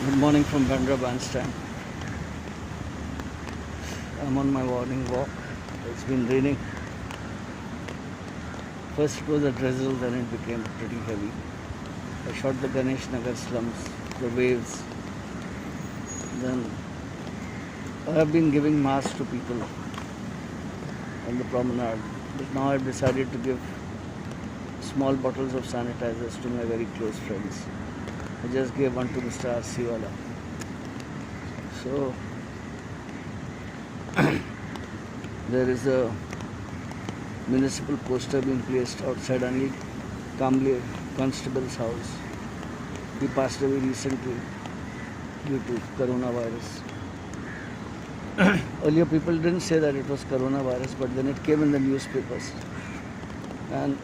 Good morning from Bandra Bandstand. I'm on my morning walk. It's been raining. First it was a drizzle, then it became pretty heavy. I shot the Ganesh Nagar slums, the waves. Then I have been giving masks to people on the promenade. But now I've decided to give small bottles of sanitizers to my very close friends. I just gave one to Mr. R.C. Wala. So there is a municipal poster being placed outside Anil Kamble constable's house. He passed away recently due to coronavirus. Earlier people didn't say that it was coronavirus, but then it came in the newspapers. And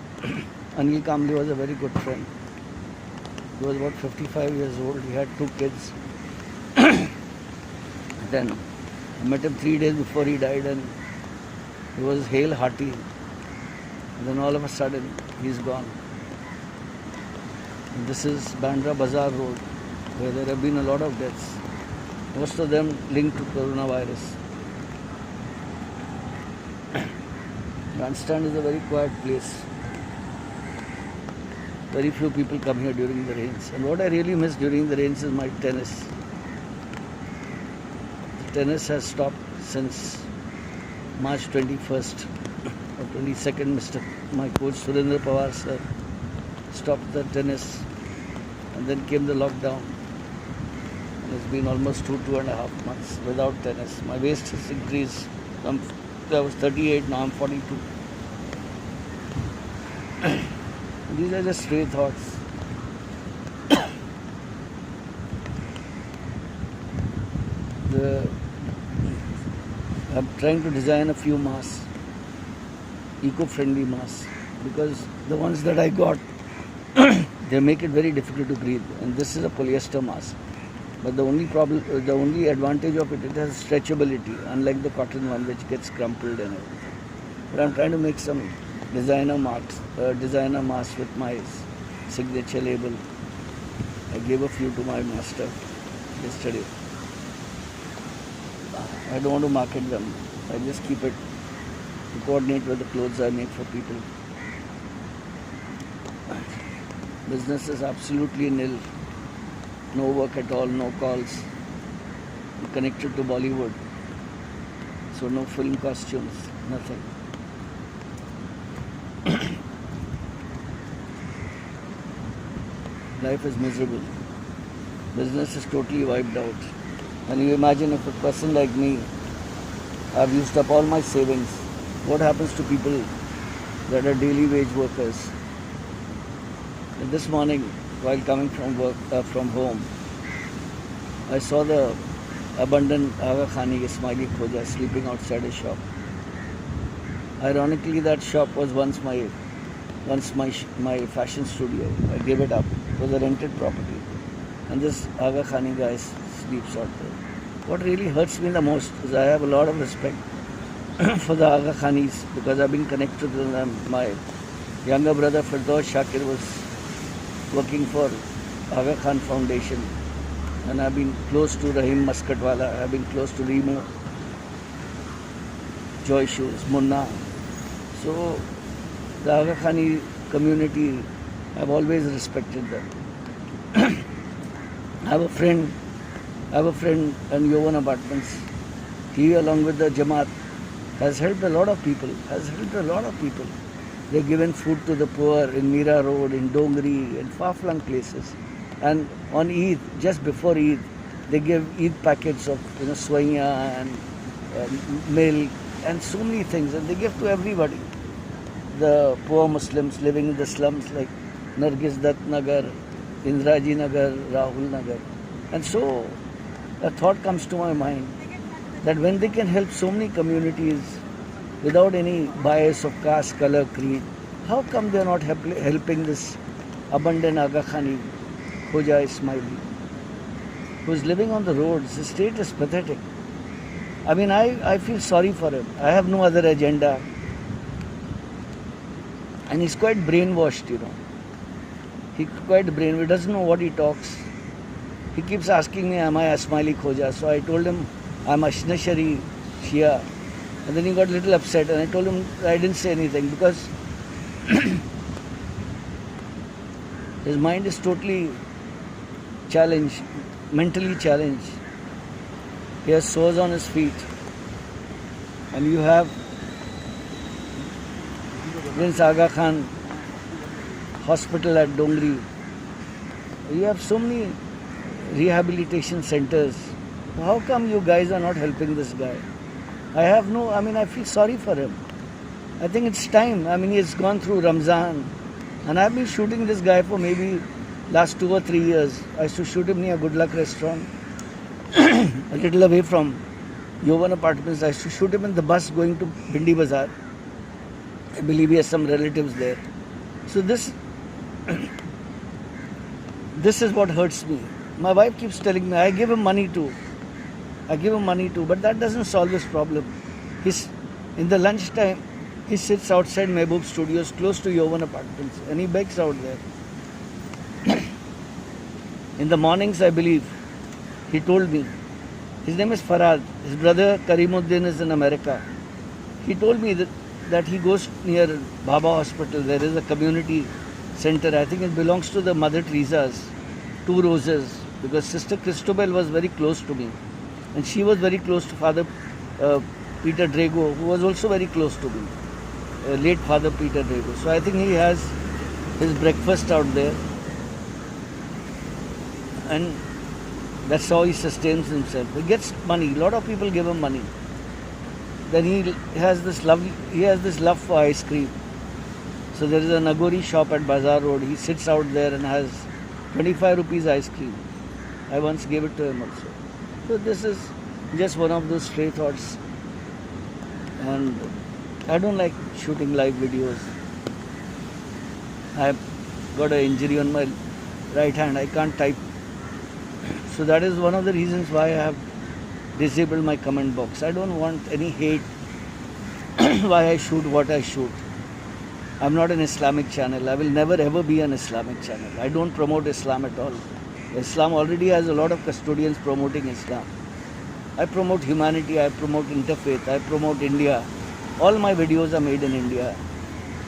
Anil Kamble was a very good friend. He was about 55 years old. He had 2 kids. Then I met him 3 days before he died, and he was hale, hearty. And then all of a sudden, he's gone. And this is Bandra Bazaar Road, where there have been a lot of deaths. Most of them linked to coronavirus. Bandstand is a very quiet place. Very few people come here during the rains. And what I really miss during the rains is my tennis. The tennis has stopped since March 21st or 22nd. My coach Surendra Pawar sir stopped the tennis, and then came the lockdown. And it's been almost 2.5 months without tennis. My waist has increased. I was 38, now I'm 42. These are just stray thoughts. I'm trying to design a few masks, eco-friendly masks, because the ones that I got, they make it very difficult to breathe. And this is a polyester mask. But the only advantage of it has stretchability, unlike the cotton one which gets crumpled and everything. But I'm trying to make some designer masks with my signature label. I gave a few to my master yesterday. I don't want to market them. I just keep it to coordinate with the clothes I make for people. Business is absolutely nil. No work at all, no calls. I'm connected to Bollywood. So no film costumes, nothing. Life is miserable. Business is totally wiped out. And you imagine if a person like me, I've used up all my savings, what happens to people that are daily wage workers? And this morning, while coming from home, I saw the abandoned Aga Khani Ismaili Khoja sleeping outside a shop. Ironically, that shop was once my fashion studio. I gave it up. It was a rented property. And this Aga Khani guy sleeps out there. What really hurts me the most is I have a lot of respect for the Aga Khanis because I've been connected to them. My younger brother Firdaus Shakir was working for Aga Khan Foundation, and I've been close to Rahim Maskatwala. I've been close to Remo, Joy Shoes, Munna. So the Aga Khani community, I've always respected them. I have a friend in Yovan Apartments. He, along with the Jamaat, has helped a lot of people. They've given food to the poor in Mira Road, in Dongri, in far-flung places. And on Eid, just before Eid, they give Eid packets of swaiya and milk and so many things. And they give to everybody. The poor Muslims living in the slums like Nargis Dutt Nagar, Indraji Nagar, Rahul Nagar. And so a thought comes to my mind that when they can help so many communities without any bias of caste, color, creed, how come they are not helping this abandoned Aga Khani Khoja Ismaili, who is living on the roads? His state is pathetic. I mean, I feel sorry for him. I have no other agenda. And he's quite brainwashed, He's quite brainwashed. He doesn't know what he talks. He keeps asking me, am I Asmaili Khoja? So I told him, I'm Ashnashari Shia. And then he got a little upset, and I told him I didn't say anything because his mind is totally challenged, mentally challenged. He has sores on his feet. And you have Prince Aga Khan Hospital at Dongri. You have so many rehabilitation centers. How come you guys are not helping this guy? I feel sorry for him. I think it's time. He has gone through Ramzan. And I've been shooting this guy for maybe last 2 or 3 years. I used to shoot him near Good Luck Restaurant, a little away from Yovan Apartments. I used to shoot him in the bus going to Bindi Bazaar. I believe he has some relatives there. So this is what hurts me. My wife keeps telling me, I give him money too, but that doesn't solve his problem. In the lunchtime, he sits outside Mehboob Studios close to Yovan Apartments and he begs out there. In the mornings, I believe, he told me, his name is Farad, his brother Karimuddin is in America. He told me that he goes near Baba Hospital. There is a community center. I think it belongs to the Mother Teresa's, Two Roses, because Sister Christabel was very close to me. And she was very close to Father Peter Drago, who was also very close to me. Late Father Peter Drago. So I think he has his breakfast out there. And that's how he sustains himself. He gets money. A lot of people give him money. Then he has this love for ice cream. So there is a Nagori shop at Bazaar Road. He sits out there and has 25 rupees ice cream. I once gave it to him also. So this is just one of those stray thoughts. And I don't like shooting live videos. I've got an injury on my right hand. I can't type. So that is one of the reasons why I have disabled my comment box. I don't want any hate why I shoot what I shoot. I'm not an Islamic channel. I will never ever be an Islamic channel. I don't promote Islam at all. Islam already has a lot of custodians promoting Islam. I promote humanity, I promote interfaith, I promote India. All my videos are made in India.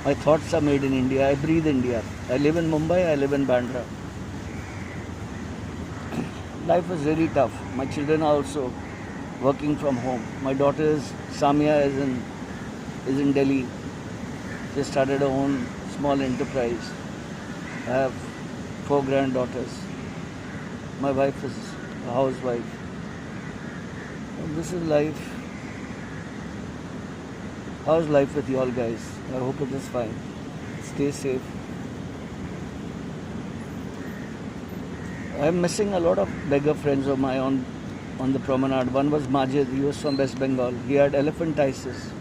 My thoughts are made in India. I breathe India. I live in Mumbai, I live in Bandra. Life is really tough. My children are also working from home. My daughter Samia is in Delhi. She started her own small enterprise. I have 4 granddaughters. My wife is a housewife. And this is life. How's life with you all guys? I hope it is fine. Stay safe. I'm missing a lot of beggar friends of mine on the promenade. One was Majid. He was from West Bengal. He had elephantiasis.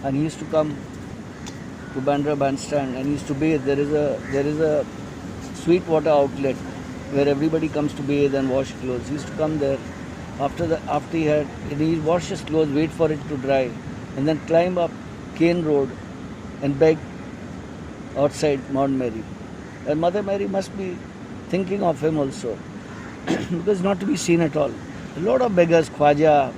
And he used to come to Bandra Bandstand and he used to bathe. There is a sweet water outlet where everybody comes to bathe and wash clothes. He used to come there after he'd wash his clothes, wait for it to dry, and then climb up Kane Road and beg outside Mount Mary. And Mother Mary must be thinking of him also, because not to be seen at all. A lot of beggars, Khwaja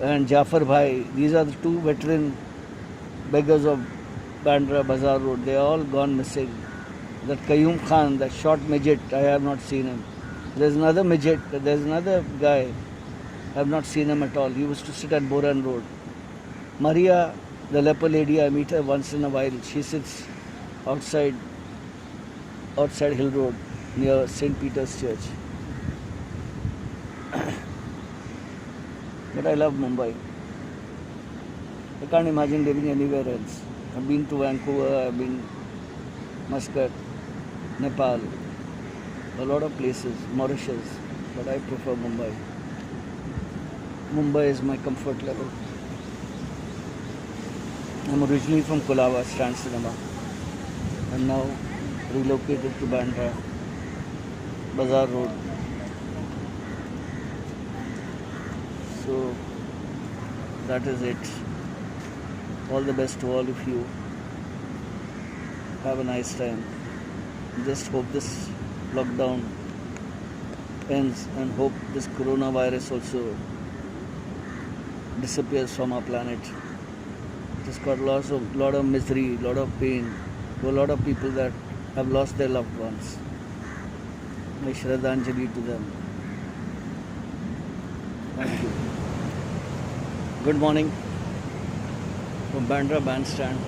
and Jafar Bhai, these are the 2 veteran beggars of Bandra Bazaar Road. They are all gone missing. That Qayyum Khan, that short midget, I have not seen him. There's another midget, there's another guy, I have not seen him at all. He used to sit at Boran Road. Maria, the leper lady, I meet her once in a while. She sits outside Hill Road near St. Peter's Church. But I love Mumbai. I can't imagine living anywhere else. I've been to Vancouver, I've been Muscat, Nepal, a lot of places, Mauritius, but I prefer Mumbai. Mumbai is my comfort level. I'm originally from Kulava, Strand Cinema. I'm now relocated to Bandra, Bazaar Road. So that is it. All the best to all of you. Have a nice time. Just hope this lockdown ends and hope this coronavirus also disappears from our planet. It has got lot of misery, lot of pain to a lot of people that have lost their loved ones. My Shraddhanjali to them. Thank you. Good morning from Bandra Bandstand.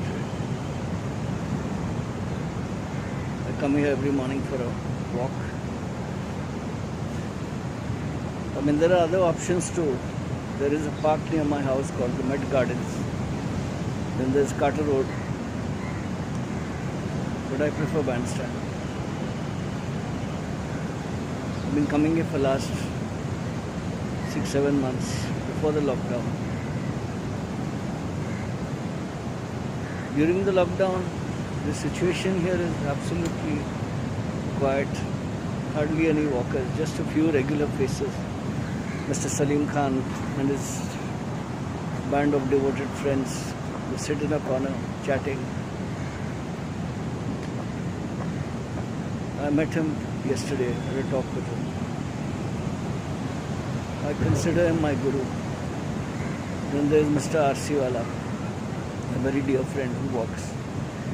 I come here every morning for a walk. I mean, there are other options too. There is a park near my house called the Met Gardens. Then there's Carter Road. But I prefer Bandstand. I've been coming here for last 6-7 months before the lockdown. During the lockdown, the situation here is absolutely quiet. Hardly any walkers, just a few regular faces. Mr. Salim Khan and his band of devoted friends, they sit in a corner chatting. I met him yesterday, had a talk with him. I consider him my guru. Then there is Mr. R.C. Wala, a very dear friend who walks,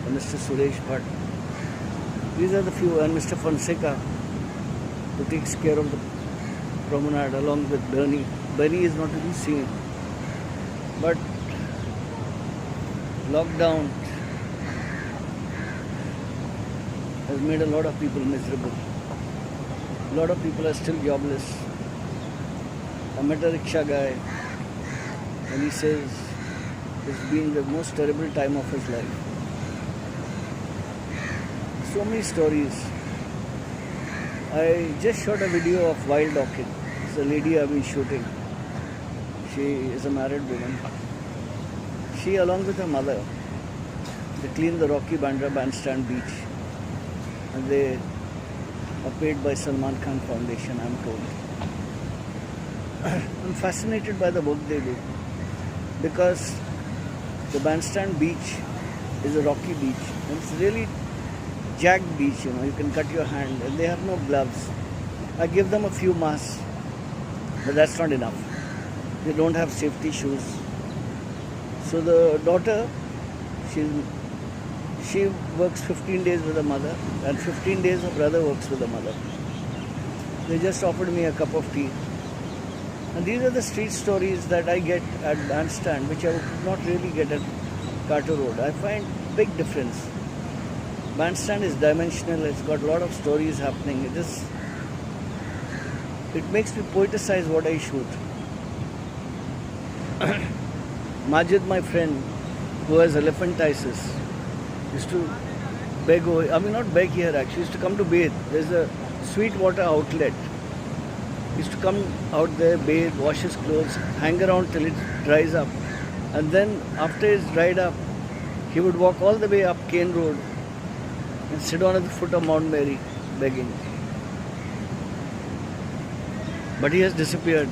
and Mr. Suresh Bhatt. These are the few, and Mr. Fonseca, who takes care of the promenade along with Bernie. Bernie is not to be seen. But lockdown has made a lot of people miserable. A lot of people are still jobless. I met a rickshaw guy and he says it's been the most terrible time of his life. So many stories. I just shot a video of wild orchid. It's a lady I've been shooting. She is a married woman. She, along with her mother, they clean the rocky Bandra Bandstand beach. And they are paid by Salman Khan Foundation, I'm told. I'm fascinated by the work they do. Because the Bandstand beach is a rocky beach. And it's really jagged beach, you can cut your hand, and they have no gloves. I give them a few masks, but that's not enough. They don't have safety shoes. So the daughter, she works 15 days with her mother, and 15 days her brother works with her mother. They just offered me a cup of tea. And these are the street stories that I get at Bandstand, which I could not really get at Carter Road. I find big difference. Bandstand is dimensional, it's got a lot of stories happening. It makes me poeticize what I shoot. Majid, my friend, who has elephantiasis, used to beg, not beg here actually, used to come to bathe. There's a sweet water outlet. He used to come out there, bathe, wash his clothes, hang around till it dries up. And then after it's dried up, he would walk all the way up Kane Road and sit down at the foot of Mount Mary begging. But he has disappeared.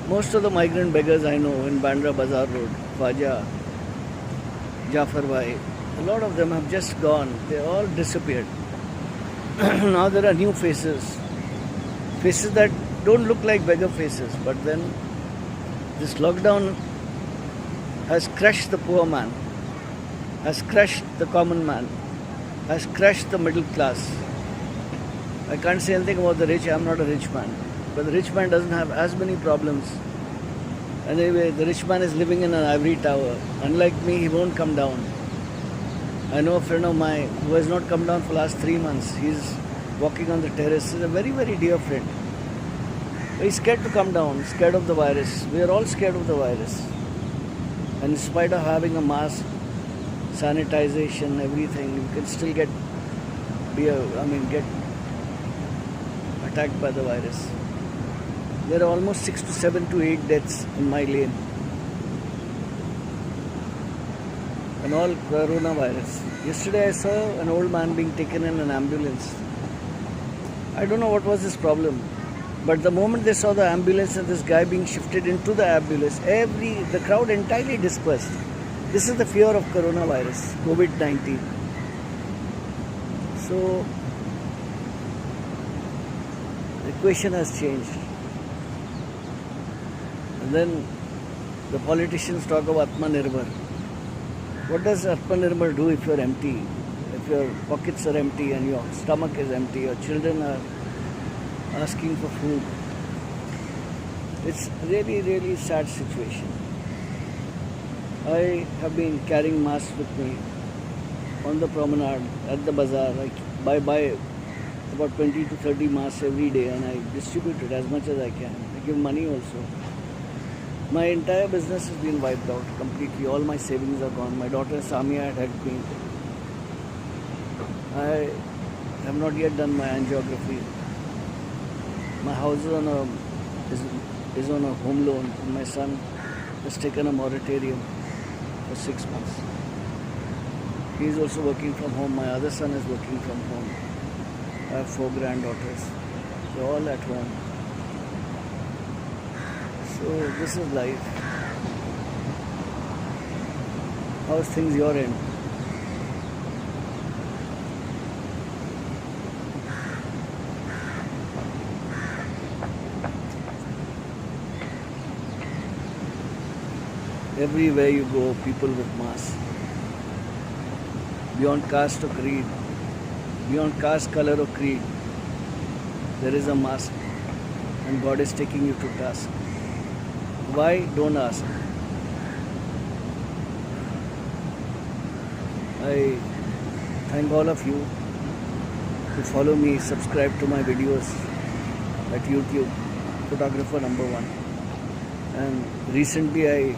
Most of the migrant beggars I know in Bandra Bazaar Road, Khwaja, Jafar Bhai, a lot of them have just gone. They all disappeared. Now there are new faces. Faces that don't look like beggar faces. But then this lockdown has crushed the poor man, has crushed the common man, has crushed the middle class. I can't say anything about the rich. I'm not a rich man. But the rich man doesn't have as many problems. Anyway, the rich man is living in an ivory tower. Unlike me, he won't come down. I know a friend of mine who has not come down for the last 3 months. He's walking on the terrace. He's a very, very dear friend. But he's scared to come down, scared of the virus. We are all scared of the virus. And in spite of having a mask, sanitization, everything, you can still get attacked by the virus. There are almost 6 to 7 to 8 deaths in my lane. And all coronavirus. Yesterday I saw an old man being taken in an ambulance. I don't know what was his problem. But the moment they saw the ambulance and this guy being shifted into the ambulance, the crowd entirely dispersed. This is the fear of coronavirus, COVID-19. So, The equation has changed. And then the politicians talk of Atmanirbhar. What does Atmanirbhar do if you're empty? If your pockets are empty and your stomach is empty, your children are asking for food. It's really, really sad situation. I have been carrying masks with me on the promenade, at the bazaar. I buy about 20 to 30 masks every day and I distribute it as much as I can. I give money also. My entire business has been wiped out completely. All my savings are gone. My daughter Samia had helped me. I have not yet done my angiography. My house is on a home loan and my son has taken a moratorium for 6 months. He is also working from home. My other son is working from home. I have 4 granddaughters. They're all at home. So this is life. How's things your end? Everywhere you go, people with masks. Beyond caste or creed, beyond caste, color or creed, there is a mask and God is taking you to task. Why? Don't ask. I thank all of you to follow me, subscribe to my videos at YouTube, photographer number 1. And recently I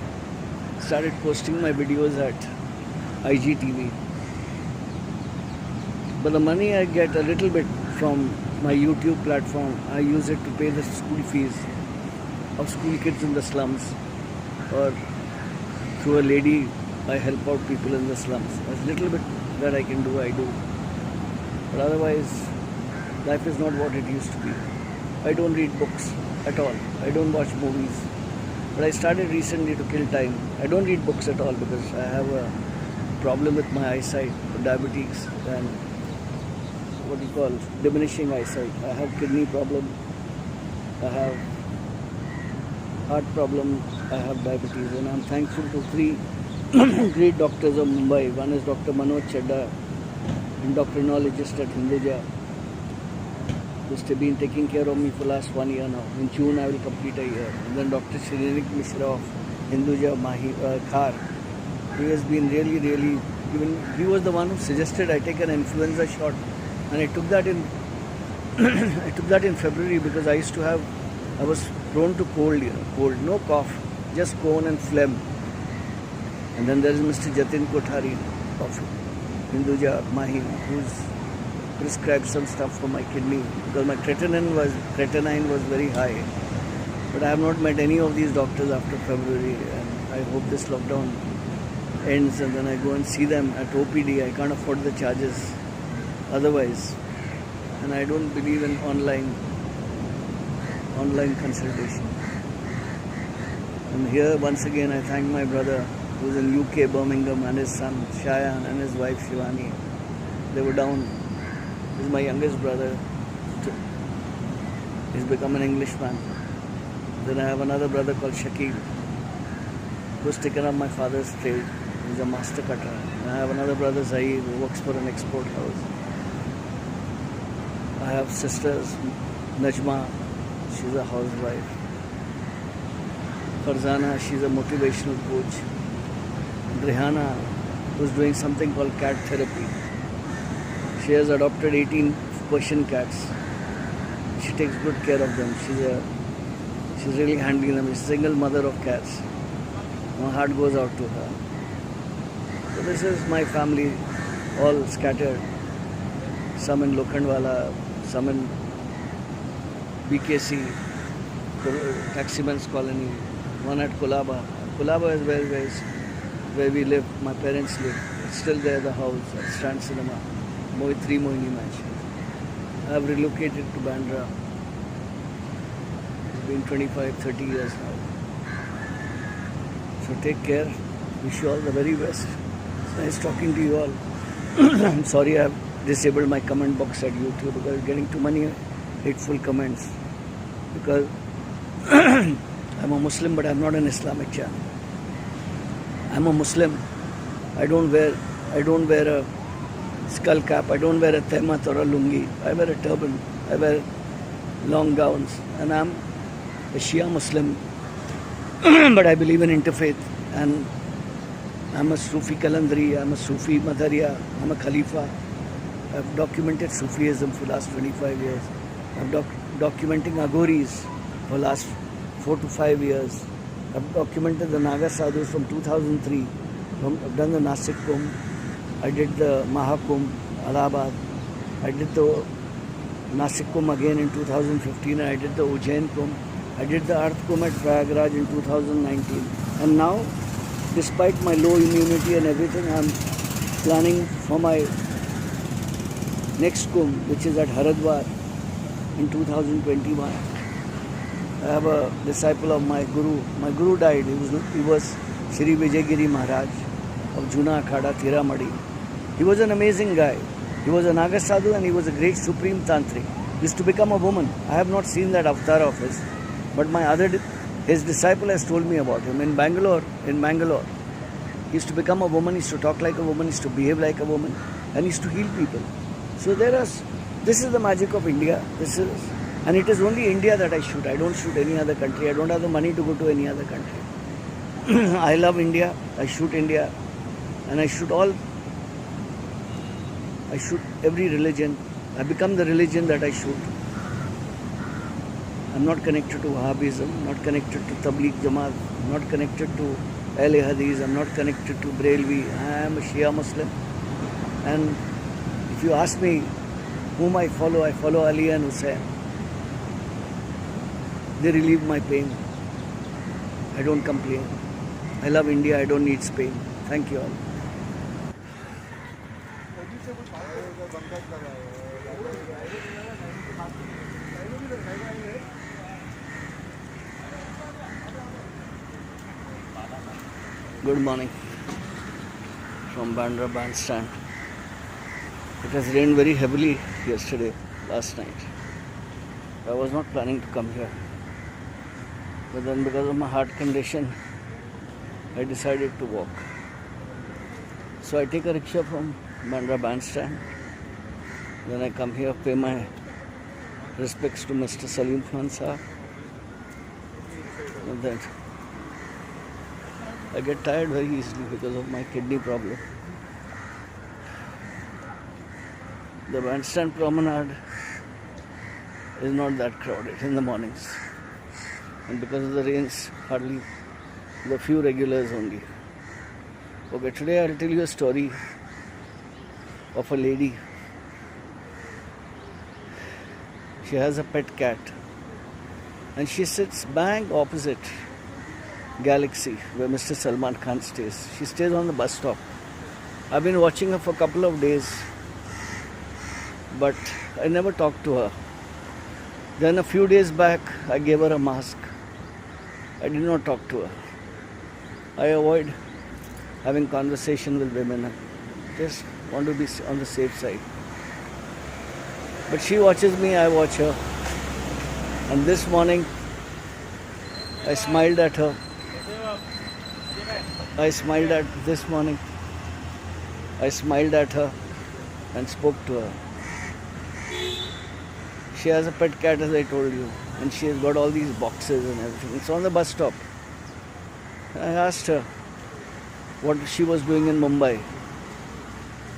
started posting my videos at IGTV. But the money I get a little bit from my YouTube platform, I use it to pay the school fees of school kids in the slums, or through a lady I help out people in the slums. There's little bit that I can do, I do. But otherwise, life is not what it used to be. I don't read books at all. I don't watch movies. But I started recently to kill time. I don't read books at all because I have a problem with my eyesight, diabetes, and what you call diminishing eyesight. I have kidney problem. I have heart problem. I have diabetes, and I'm thankful to 3 great doctors of Mumbai. One is Dr. Manoj Chadda, endocrinologist at Hinduja, who's been taking care of me for last 1 year now. In June I will complete a year. And then Dr. Shrinik Mishra of Hinduja Khar. He has been really, even he was the one who suggested I take an influenza shot, and I took that in I took that in February because I was prone to cold, cold, no cough, just cold and phlegm. And then there is Mr. Jatin Kothari of Hinduja Mahi, who's prescribed some stuff for my kidney because my creatinine was very high. But I have not met any of these doctors after February, and I hope this lockdown ends and then I go and see them at OPD. I can't afford the charges otherwise, and I don't believe in online consultation. And here once again I thank my brother who's in UK, Birmingham, and his son Shayan and his wife Shivani. They were down. He's my youngest brother. He's become an Englishman. Then I have another brother called Shakil, who's taken up my father's trade. He's a master cutter. And I have another brother Zaid, who works for an export house. I have sisters, Najma, she's a housewife. Farzana, she's a motivational coach. Rehana, who's doing something called cat therapy. She has adopted 18 Persian cats. She takes good care of them. She's really handling them. She's a single mother of cats. My heart goes out to her. So this is my family, all scattered. Some in Lokhandwala, some in BKC, Taximan's Colony, one at Kolaba. Kolaba is where we live, my parents live. It's still there, the house at Strand Cinema, 3 Mohini Mansion. I have relocated to Bandra. It's been 25-30 years now. So take care. Wish you all the very best. It's nice talking to you all. I'm sorry I have disabled my comment box at YouTube because I'm getting too many hateful comments. because I'm a Muslim, but I'm not an Islamic channel. I'm a Muslim. I don't wear a skull cap. I don't wear a temat or a lungi. I wear a turban. I wear long gowns, and I'm a Shia Muslim. But I believe in interfaith, and I'm a Sufi Kalandri. I'm a Sufi Madhariya. I'm a Khalifa. I've documented Sufism for the last 25 years. I'm documenting Aghoris for the last 4 to 5 years. I've documented the Naga Sadhus from 2003. I've done the Nasik Kumbh. I did the Mahakumbh, Allahabad. I did the Nasik Kumbh again in 2015. And I did the Ujjain Kumbh. I did the Arth Kumbh at Prayagraj in 2019. And now, despite my low immunity and everything, I'm planning for my next Kumbh, which is at Haridwar in 2021. I have a disciple of my Guru. My Guru died. He was Shri Vijayagiri Maharaj of Juna Akhada, Thiramadi. He was an amazing guy. He was a Naga Sadhu and he was a great Supreme Tantric. He used to become a woman. I have not seen that avatar of his. But his disciple has told me about him. In Bangalore, he used to become a woman, he used to talk like a woman, he used to behave like a woman, and he used to heal people. So this is the magic of India. And it is only India that I shoot. I don't shoot any other country. I don't have the money to go to any other country. I love India. I shoot India. And I shoot every religion. I become the religion that I shoot. I'm not connected to Wahhabism, not connected to Tabligh Jamaat, not connected to Ahle Hadith, I'm not connected to Brelvi. I am a Shia Muslim. And if you ask me whom I follow Ali and Hussain. They relieve my pain. I don't complain. I love India. I don't need Spain. Thank you all. Good morning from Bandra Bandstand. It has rained very heavily last night. I was not planning to come here. But then because of my heart condition, I decided to walk. So I take a rickshaw from Bandra Bandstand. Then I come here, pay my respects to Mr. Salim Khan Sahab. And then I get tired very easily because of my kidney problem. The Bandstand Promenade is not that crowded in the mornings. And because of the rains, hardly the few regulars only. Okay, today I'll tell you a story of a lady. She has a pet cat. And she sits bang opposite Galaxy, where Mr. Salman Khan stays. She stays on the bus stop. I've been watching her for a couple of days, but I never talked to her. Then a few days back, I gave her a mask. I did not talk to her. I avoid having conversation with women. I just want to be on the safe side. But she watches me, I watch her. And this morning, I smiled at her. This morning, I smiled at her and spoke to her. She has a pet cat, as I told you, and she has got all these boxes and everything. It's on the bus stop. I asked her what she was doing in Mumbai.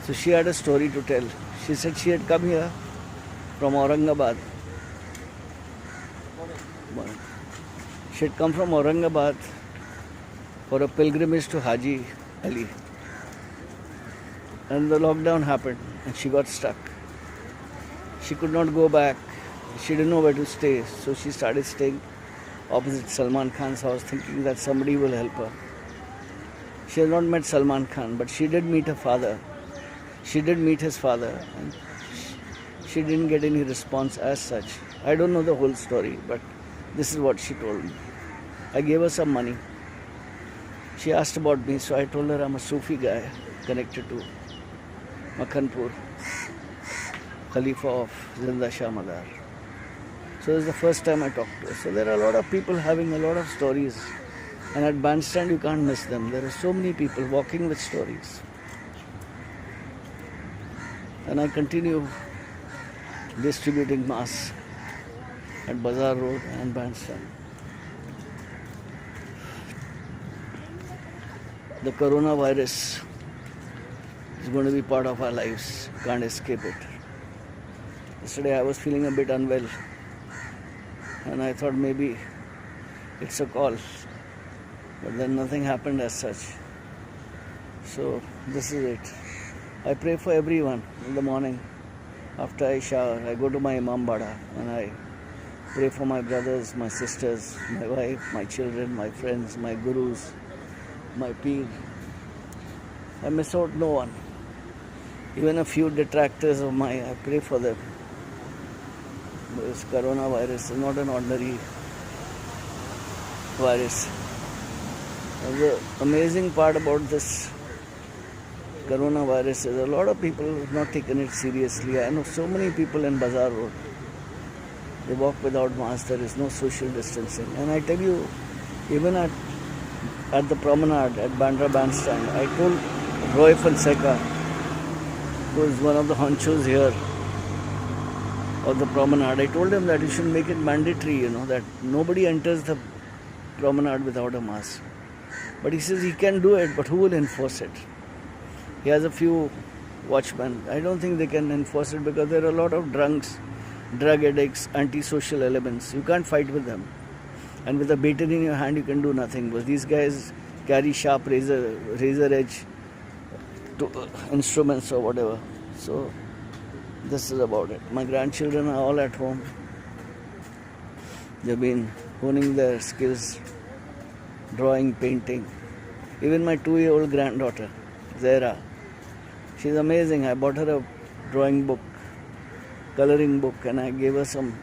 So she had a story to tell. She said she had come here from Aurangabad. She had come from Aurangabad for a pilgrimage to Haji Ali. And the lockdown happened and she got stuck. She could not go back. She didn't know where to stay. So she started staying opposite Salman Khan's house, thinking that somebody will help her. She has not met Salman Khan, but she did meet her father. She did meet his father, and she didn't get any response as such. I don't know the whole story, but this is what she told me. I gave her some money. She asked about me, so I told her I'm a Sufi guy connected to Makhanpur, Khalifa of Zinda Shah Madar. So it's the first time I talked to her. So there are a lot of people having a lot of stories. And at Bandstand you can't miss them. There are so many people walking with stories. And I continue distributing masks at Bazaar Road and Bandstand. The coronavirus is going to be part of our lives. Can't escape it. Yesterday I was feeling a bit unwell and I thought maybe it's a call, but then nothing happened as such. So this is it. I pray for everyone in the morning. After I shower, I go to my Imambada and I pray for my brothers, my sisters, my wife, my children, my friends, my gurus, my peer. I miss out no one. Even a few detractors of mine, I pray for them. This coronavirus is not an ordinary virus. The amazing part about this coronavirus is a lot of people have not taken it seriously. I know so many people in Bazaar Road. They walk without masks. There is no social distancing. And I tell you, even at the promenade at Bandra Bandstand, I told Roy Fonseca, who is one of the honchos here of the promenade, I told him that you should make it mandatory, that nobody enters the promenade without a mask. But he says he can do it, but who will enforce it? He has a few watchmen. I don't think they can enforce it because there are a lot of drunks, drug addicts, antisocial elements. You can't fight with them. And with a baton in your hand, you can do nothing. But these guys carry sharp razor edge instruments or whatever. So this is about it. My grandchildren are all at home. They've been honing their skills, drawing, painting. Even my 2-year-old granddaughter, Zahra, she's amazing. I bought her a drawing book, coloring book, and I gave her some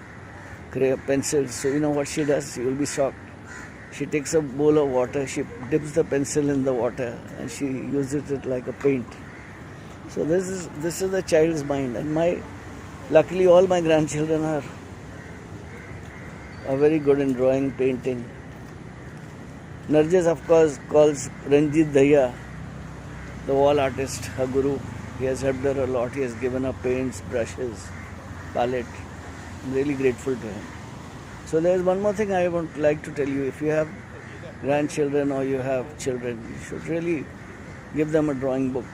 pencils. So you know what she does? You will be shocked. She takes a bowl of water, she dips the pencil in the water, and she uses it like a paint. So this is the child's mind, and luckily all my grandchildren are very good in drawing, painting. Narjis, of course, calls Ranjit Daya the wall artist, her guru. He has helped her a lot. He has given her paints, brushes, palette. I'm really grateful to him. So there is one more thing I would like to tell you. If you have grandchildren or you have children, you should really give them a drawing book.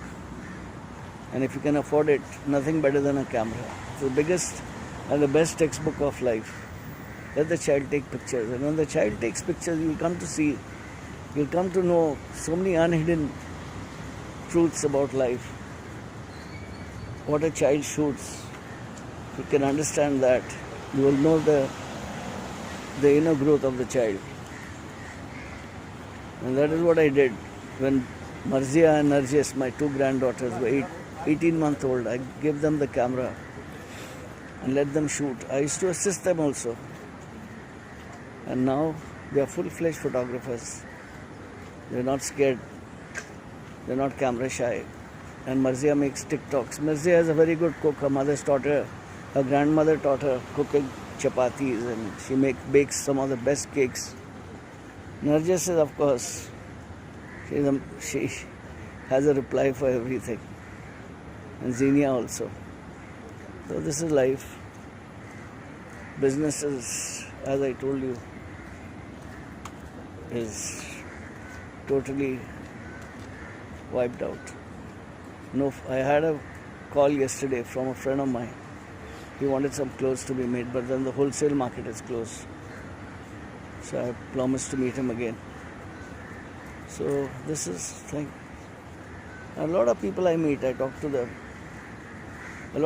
And if you can afford it, nothing better than a camera. It's the biggest and the best textbook of life. Let the child take pictures. And when the child takes pictures, you'll come to know so many unhidden truths about life. What a child shoots. If you can understand that, you will know the inner growth of the child. And that is what I did. When Marzia and Narjis, my 2 granddaughters, were 18-month-old, I gave them the camera and let them shoot. I used to assist them also. And now they are full-fledged photographers. They're not scared. They're not camera shy. And Marzia makes TikToks. Marzia is a very good cook. Her mother taught her, her grandmother taught her cooking chapatis, and she bakes some of the best cakes. Narjis is, of course, she has a reply for everything. And Xenia also. So this is life. Businesses, as I told you, is totally wiped out. No, I had a call yesterday from a friend of mine. He wanted some clothes to be made, but then the wholesale market is closed. So I promised to meet him again. So this is thing. A lot of people I meet, I talk to them. And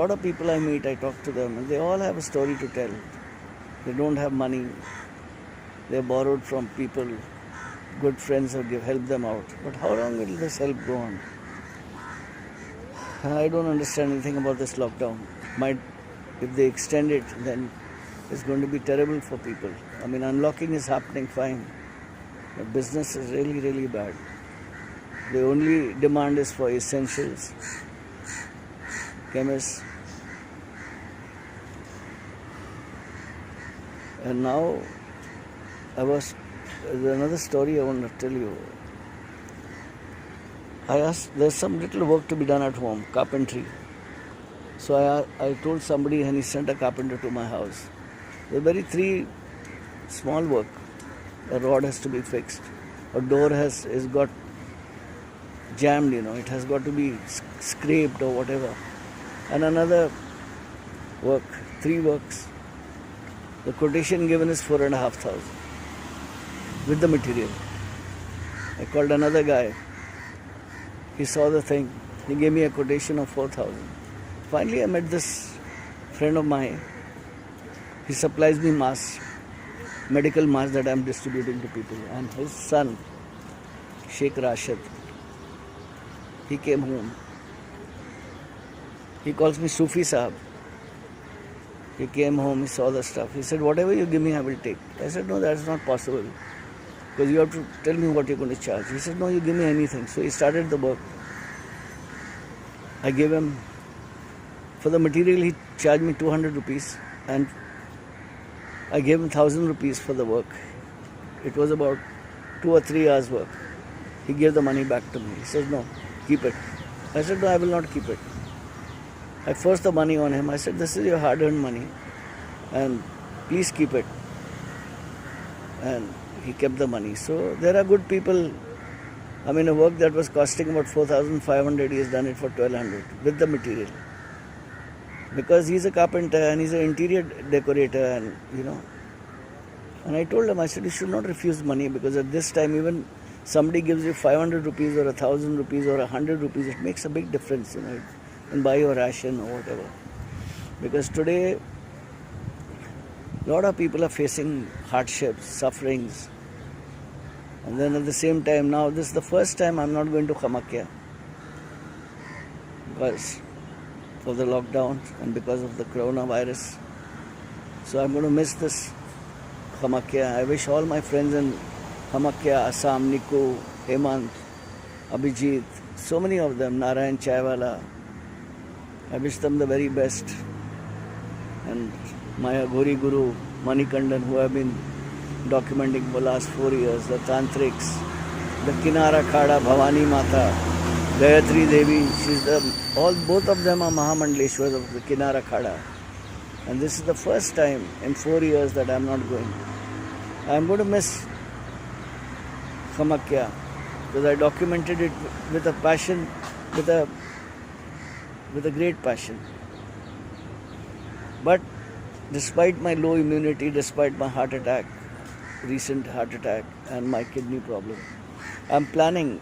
they all have a story to tell. They don't have money. They borrowed from people. Good friends have helped them out. But how long will this help go on? I don't understand anything about this lockdown. If they extend it, then it's going to be terrible for people. I mean, unlocking is happening fine. But business is really, really bad. The only demand is for essentials. Chemists. And now there's another story I want to tell you. I asked, there's some little work to be done at home, carpentry. So I told somebody, and he sent a carpenter to my house. The very three small work. A rod has to be fixed. A door is got jammed, it has got to be scraped or whatever. And another work, three works. The quotation given is 4,500 with the material. I called another guy. He saw the thing. He gave me a quotation of 4,000. Finally, I met this friend of mine. He supplies me masks, medical masks that I am distributing to people. And his son, Sheikh Rashid, he came home. He calls me Sufi Sahab. He came home, he saw the stuff. He said, whatever you give me, I will take. I said, no, that's not possible. Because you have to tell me what you're going to charge. He said, no, you give me anything. So he started the work. I gave him, for the material, he charged me 200 rupees. And I gave him 1,000 rupees for the work. It was about 2 or 3 hours work. He gave the money back to me. He said, no, keep it. I said, no, I will not keep it. I forced the money on him. I said, this is your hard-earned money and please keep it. And he kept the money. So there are good people. I mean, a work that was costing about 4,500, he has done it for 1,200 with the material. Because he's a carpenter and he's an interior decorator and, And I told him, I said, you should not refuse money because at this time, even somebody gives you 500 rupees or 1,000 rupees or 100 rupees, it makes a big difference, and buy your ration or whatever. Because today, a lot of people are facing hardships, sufferings. And then at the same time, now this is the first time I'm not going to Kamakya because of the lockdown and because of the coronavirus. So I'm going to miss this Kamakya. I wish all my friends in Kamakya, Assam, Niku, Hemant, Abhijit, so many of them, Narayan Chaiwala, I wish them the very best. And my Aghori Guru, Manikandan, who have been documenting for the last 4 years, the Tantrics, the Kinara Khada, Bhavani Mata, Gayatri Devi, both of them are Mahamandleshwars of the Kinara Khada. And this is the first time in 4 years that I am not going. I am going to miss Kamakya because I documented it with a passion, with a great passion. But despite my low immunity, despite my recent heart attack and my kidney problem, I'm planning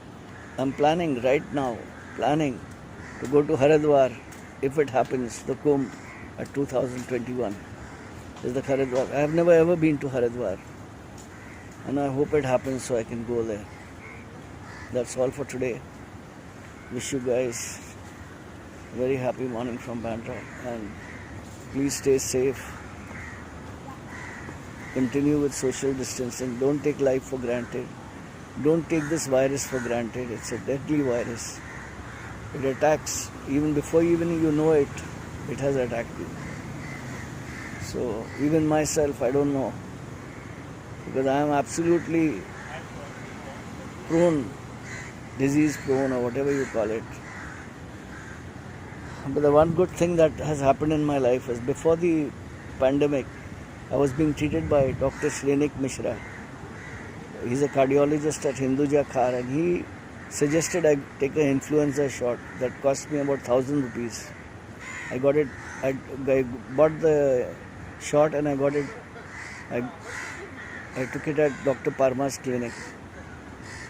right now, to go to Haridwar if it happens, the Kumbh at 2021 is the Haridwar. I have never ever been to Haridwar and I hope it happens so I can go there. That's all for today. Wish you guys a very happy morning from Bandra and please stay safe. Continue with social distancing. Don't take life for granted. Don't take this virus for granted. It's a deadly virus. It attacks even before you know it. It has attacked you. So even myself, I don't know, because I am absolutely disease prone or whatever you call it. But the one good thing that has happened in my life is before the pandemic, I was being treated by Dr. Shrenik Mishra. He's a cardiologist at Hinduja Khar and he suggested I take an influenza shot that cost me about 1,000 rupees. I got it, I bought the shot and I got it, I took it at Dr. Parma's clinic.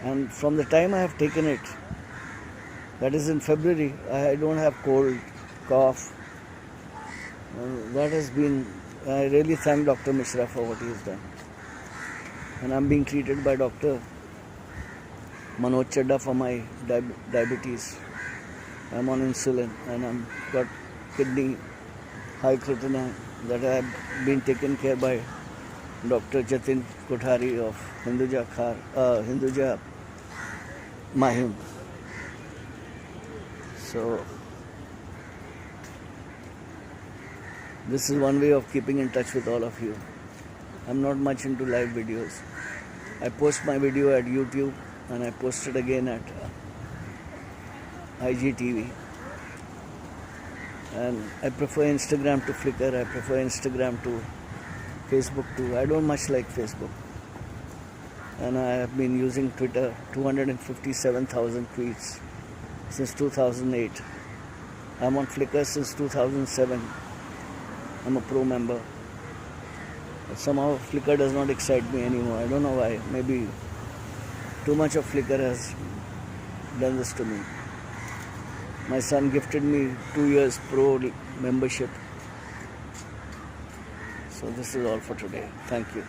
And from the time I have taken it, that is in February, I don't have cold, cough. That has been, I really thank Dr. Mishra for what he has done. And I'm being treated by Dr. Manoj Chadda for my diabetes. I'm on insulin and I've got kidney high creatinine that I have been taken care by Dr. Jatin Kothari of Hinduja Mahim. So this is one way of keeping in touch with all of you. I'm not much into live videos. I post my video at YouTube and I post it again at IGTV. And I prefer Instagram to Flickr. I prefer Instagram to Facebook too. I don't much like Facebook. And I have been using Twitter, 257,000 tweets since 2008. I'm on Flickr since 2007. I'm a pro member. But somehow Flickr does not excite me anymore. I don't know why. Maybe too much of Flickr has done this to me. My son gifted me 2 years pro membership. So this is all for today. Thank you.